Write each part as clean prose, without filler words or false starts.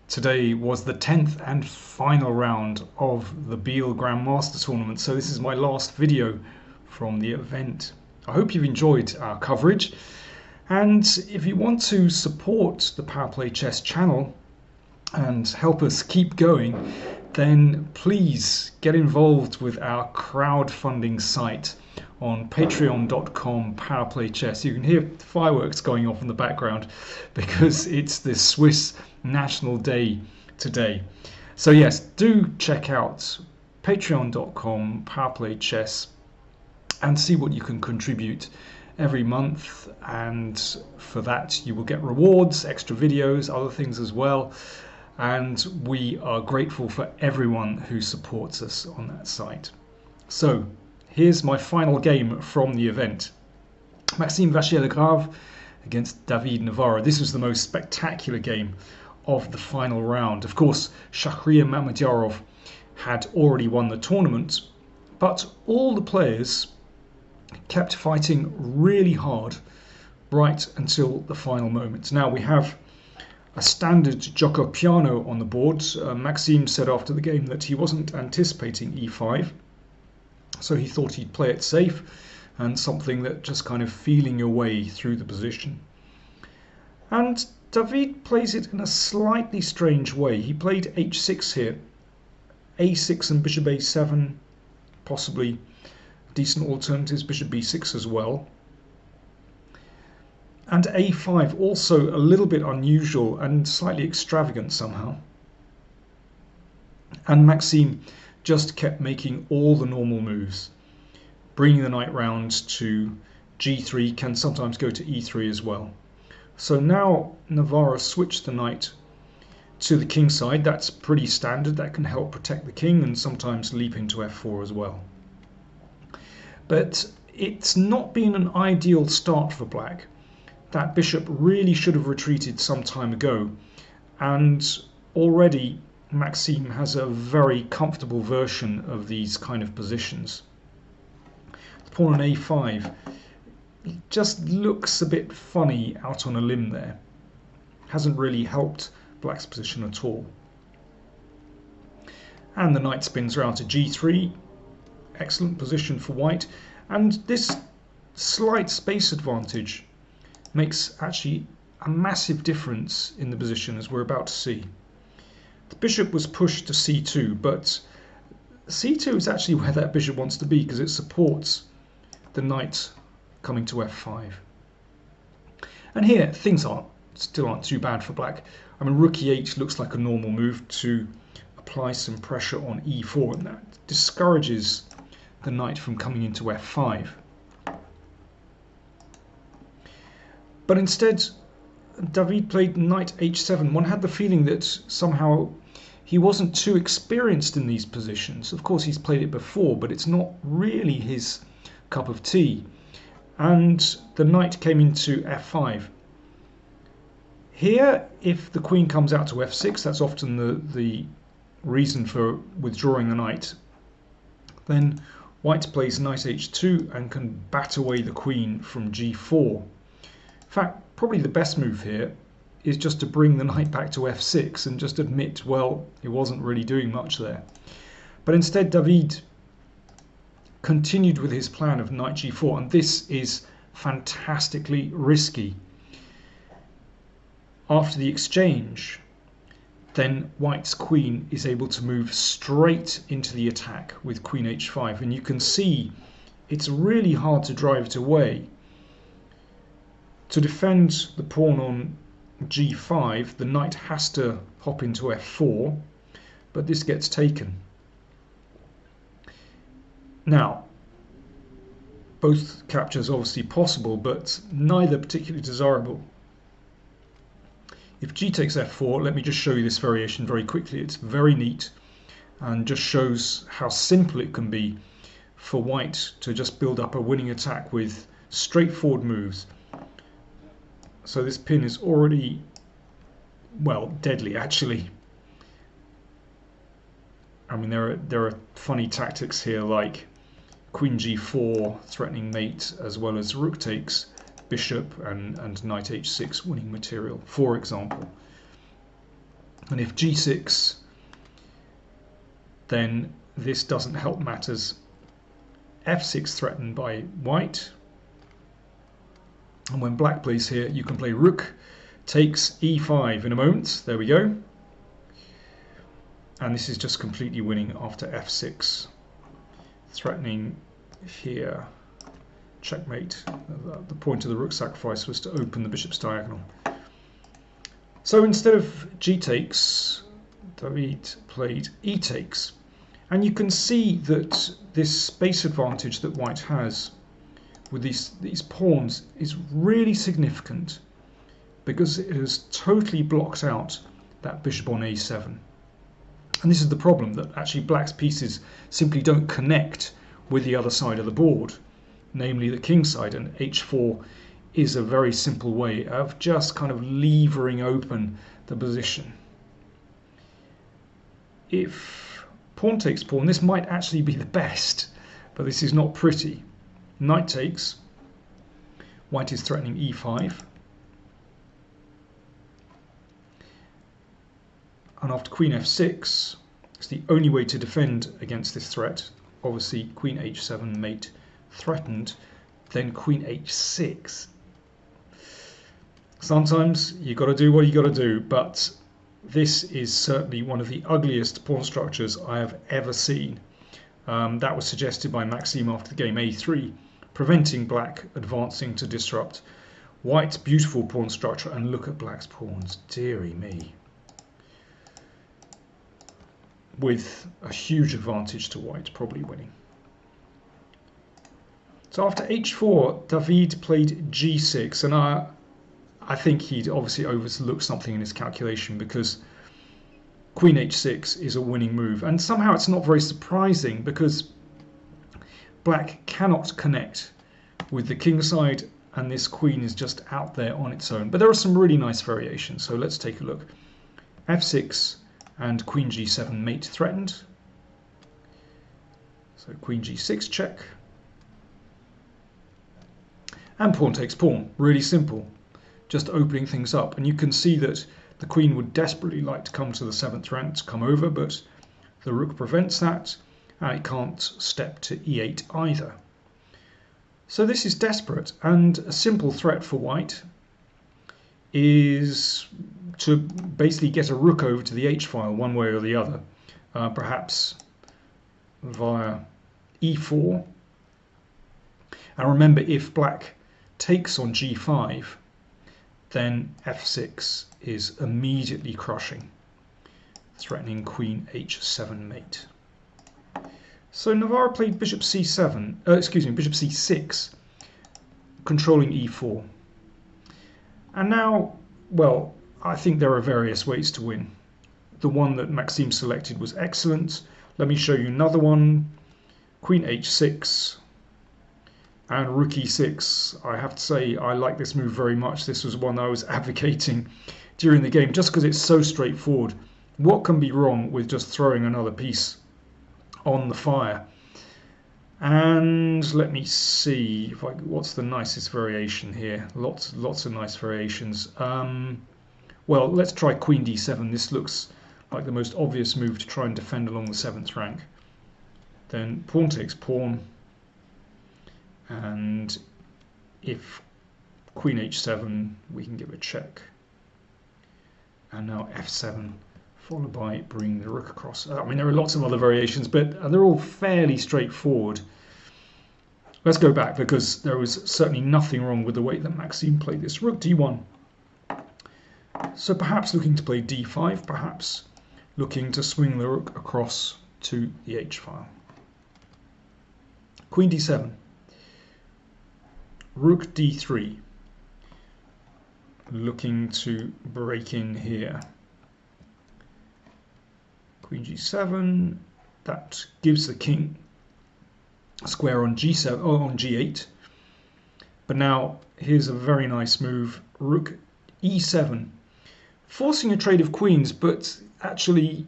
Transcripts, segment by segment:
Today was the 10th and final round of the Biel Grandmaster tournament, so this is my last video from the event. I hope you've enjoyed our coverage, and if you want to support the PowerPlayChess channel and help us keep going, then please get involved with our crowdfunding site on patreon.com/PowerPlayChess. You can hear fireworks going off in the background because it's the Swiss National Day today. So yes, do check out patreon.com/PowerPlayChess and see what you can contribute every month, and for that you will get rewards, extra videos, other things as well. And we are grateful for everyone who supports us on that site. So here's my final game from the event. Vachier-Lagrave against David Navara. This was the most spectacular game of the final round. Of course, Shahriar had already won the tournament, but all the players kept fighting really hard right until the final moment. Now we have a standard gioco piano on the board. Maxime said after the game that he wasn't anticipating e5, so he thought he'd play it safe and something that just kind of feeling your way through the position. And David plays it in a slightly strange way. He played h6 here, a6 and bishop a7, possibly decent alternatives, bishop b6 as well. And a5, also a little bit unusual and slightly extravagant somehow. And Maxime just kept making all the normal moves, bringing the knight round to g3, can sometimes go to e3 as well. So now Navara switched the knight to the king side. That's pretty standard. That can help protect the king and sometimes leap into f4 as well. But it's not been an ideal start for black. That bishop really should have retreated some time ago, and already Maxime has a very comfortable version of these kind of positions. The pawn on a5 just looks a bit funny out on a limb there. Hasn't really helped black's position at all. And the knight spins around to g3. Excellent position for white, and this slight space advantage makes actually a massive difference in the position, as we're about to see. The bishop was pushed to c2, but c2 is actually where that bishop wants to be because it supports the knight coming to f5. And here things still aren't too bad for black. I mean, rook e8 looks like a normal move to apply some pressure on e4, and that discourages the knight from coming into f5. But instead, David played knight h7. One had the feeling that somehow he wasn't too experienced in these positions. Of course, he's played it before, but it's not really his cup of tea. And the knight came into f5. Here, if the queen comes out to f6, that's often the reason for withdrawing the knight. Then white plays knight h2 and can bat away the queen from g4. In fact, probably the best move here is just to bring the knight back to f6 and just admit, well, he wasn't really doing much there. But instead, David continued with his plan of knight g4, and this is fantastically risky. After the exchange, then white's queen is able to move straight into the attack with queen h5, and you can see it's really hard to drive it away. To defend the pawn on g5, the knight has to hop into f4, but this gets taken. Now, both captures obviously possible, but neither particularly desirable. If g takes f4, let me just show you this variation very quickly. It's very neat and just shows how simple it can be for white to just build up a winning attack with straightforward moves. So this pin is already, well, deadly actually. I mean, there are funny tactics here like queen g4 threatening mate, as well as rook takes bishop and knight h6 winning material, for example. And if g6, then this doesn't help matters. f6 threatened by white. And when black plays here, you can play rook takes e5 in a moment. There we go. And this is just completely winning after f6. Threatening here. Checkmate. The point of the rook sacrifice was to open the bishop's diagonal. So instead of g takes, David played e takes. And you can see that this space advantage that white has with these pawns is really significant, because it has totally blocked out that bishop on a7. And this is the problem, that actually black's pieces simply don't connect with the other side of the board, namely the king side, and h4 is a very simple way of just kind of levering open the position. If pawn takes pawn, this might actually be the best, but this is not pretty. Knight takes, white is threatening e5. And after queen f6, it's the only way to defend against this threat. Obviously queen h7 mate threatened, then queen h6. Sometimes you got to do what you got to do, but this is certainly one of the ugliest pawn structures I have ever seen. That was suggested by Maxime after the game a3, preventing black advancing to disrupt white's beautiful pawn structure. And look at black's pawns, dearie me, with a huge advantage to white, probably winning. So after h4, David played g6, and I think he'd obviously overlooked something in his calculation, because queen h6 is a winning move. And somehow it's not very surprising, because black cannot connect with the king side, and this queen is just out there on its own. But there are some really nice variations, so let's take a look. f6 and queen g7 mate threatened. So queen g6 check. And pawn takes pawn, really simple. Just opening things up. And you can see that the queen would desperately like to come to the 7th rank to come over, but the rook prevents that, and it can't step to e8 either. So this is desperate, and a simple threat for white is to basically get a rook over to the h-file one way or the other, perhaps via e4. And remember, if black takes on g5, then f6 is immediately crushing, threatening queen h7 mate. So Navara played bishop c7, bishop c6, controlling e4. And now, well, I think there are various ways to win. The one that Maxime selected was excellent. Let me show you another one. Queen h6 and rook e6. I have to say I like this move very much. This was one I was advocating during the game, just because it's so straightforward. What can be wrong with just throwing another piece on the fire? And let me see if what's the nicest variation here. Lots of nice variations. Well, let's try queen d7. This looks like the most obvious move to try and defend along the 7th rank. Then pawn takes pawn, and if queen h7, we can give a check. And now f7, followed by bringing the rook across. I mean, there are lots of other variations, but they're all fairly straightforward. Let's go back, because there was certainly nothing wrong with the way that Maxime played this. Rook d1. So perhaps looking to play d5, perhaps looking to swing the rook across to the h-file. Queen d7. Rook d3. Looking to break in here. Queen g7. That gives the king a square on g7, or on g8. But now here's a very nice move. Rook e7. Forcing a trade of queens, but actually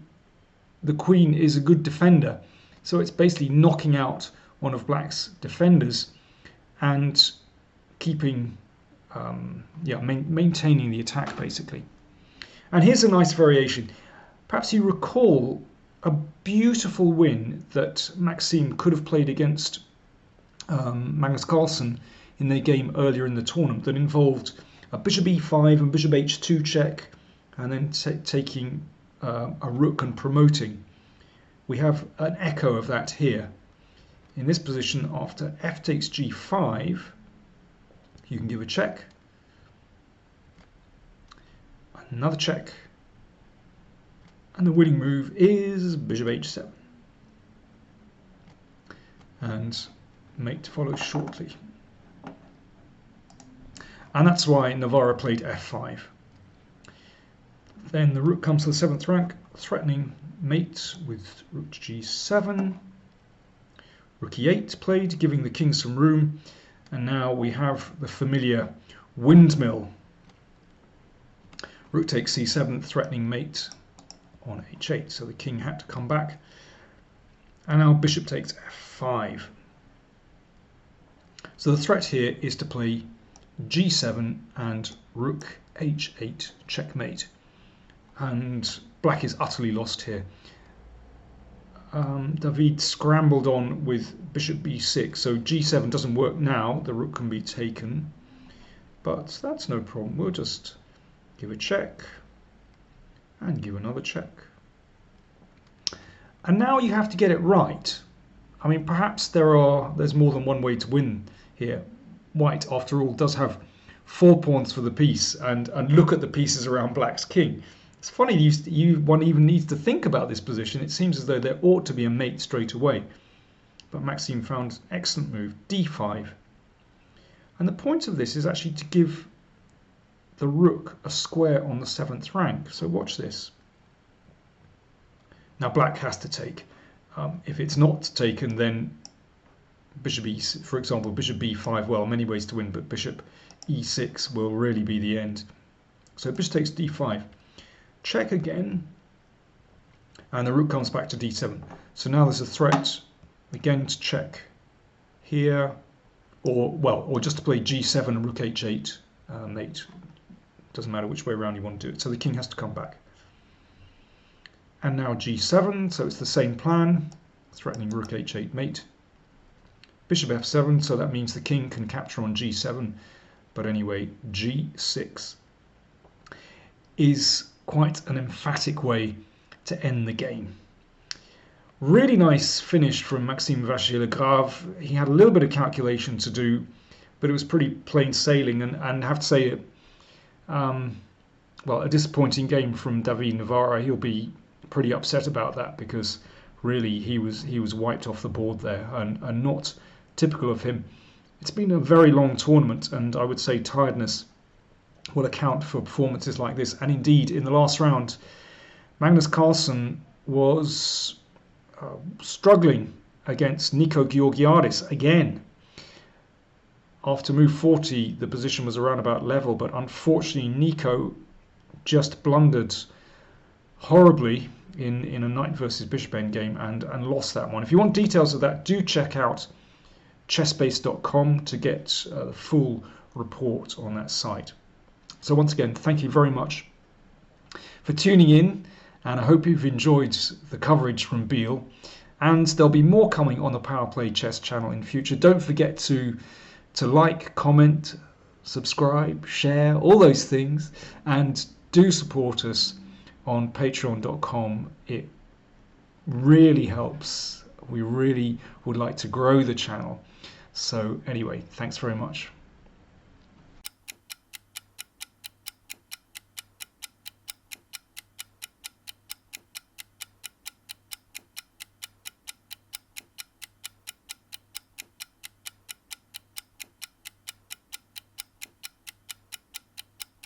the queen is a good defender. So it's basically knocking out one of black's defenders and keeping, maintaining the attack basically. And here's a nice variation. Perhaps you recall a beautiful win that Maxime could have played against Magnus Carlsen in their game earlier in the tournament that involved a bishop e5 and bishop h2 check, and then taking a rook and promoting. We have an echo of that here. In this position, after f takes g5, you can give a check, another check, and the winning move is bishop h7. And mate follows shortly. And that's why Navara played f5. Then the rook comes to the 7th rank, threatening mate with rook g7. Rook e8 played, giving the king some room. And now we have the familiar windmill. Rook takes c7, threatening mate on h8. So the king had to come back. And now bishop takes f5. So the threat here is to play g7 and rook h8 checkmate. And black is utterly lost here. David scrambled on with bishop b6, so g7 doesn't work now. The rook can be taken, but that's no problem. We'll just give a check and give another check. And now you have to get it right. I mean, perhaps there's more than one way to win here. White, after all, does have 4 pawns for the piece, and look at the pieces around black's king. It's funny one even needs to think about this position. It seems as though there ought to be a mate straight away. But Maxime found an excellent move, d5. And the point of this is actually to give the rook a square on the 7th rank. So watch this. Now black has to take. If it's not taken, then bishop e, for example, bishop b5, well, many ways to win, but bishop e6 will really be the end. So bishop takes d5. Check again, and the rook comes back to d7. So now there's a threat again to check here, or just to play g7 and rook h8 mate. Doesn't matter which way around you want to do it. So the king has to come back. And now g7, so it's the same plan, threatening rook h8 mate. Bishop f7, so that means the king can capture on g7, but anyway, g6 is quite an emphatic way to end the game. Really nice finish from Maxime Vachier-Lagrave. He had a little bit of calculation to do, but it was pretty plain sailing, and I have to say, well, a disappointing game from David Navara. He'll be pretty upset about that, because really he was wiped off the board there, and not typical of him. It's been a very long tournament, and I would say tiredness will account for performances like this. And indeed, in the last round, Magnus Carlsen was struggling against Nico Georgiadis again. After move 40, the position was around about level, but unfortunately Nico just blundered horribly in a knight versus bishop endgame and lost that one. If you want details of that, do check out chessbase.com to get the full report on that site. So once again, thank you very much for tuning in, and I hope you've enjoyed the coverage from Biel. And there'll be more coming on the PowerPlayChess channel in future. Don't forget to like, comment, subscribe, share, all those things, and do support us on patreon.com. It really helps. We really would like to grow the channel. So anyway, thanks very much.